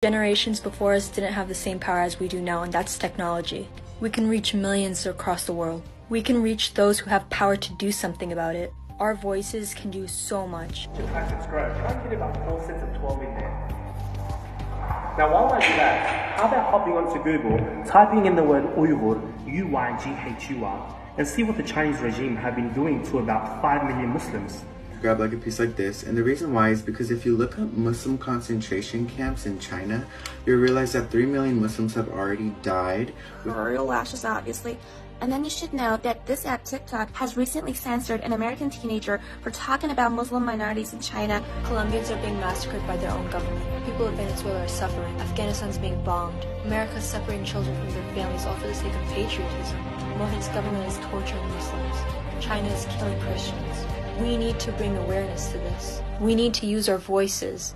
Generations before us didn't have the same power as we do now, and that's technology. We can reach millions across the world. We can reach those who have power to do something about it. Our voices can do so much. To track its growth, try and get about 4 sets of 12 in there. Now while I do that, how about hopping onto Google, typing in the word Uyghur, U-Y-G-H-U-R, and see what the Chinese regime have been doing to about 5 million Muslims. Grab like a piece like this, and the reason why is because if you look up Muslim concentration camps in China, you'll realize that 3 million Muslims have already died. Royal lashes, obviously. And then you should know that this app TikTok has recently censored an American teenager for talking about Muslim minorities in China. Colombians are being massacred by their own government. People of Venezuela are suffering. Afghanistan's being bombed. America's separating children from their families all for the sake of patriotism. Mohit's government is torturing Muslims. China is killing Christians. We need to bring awareness to this. We need to use our voices.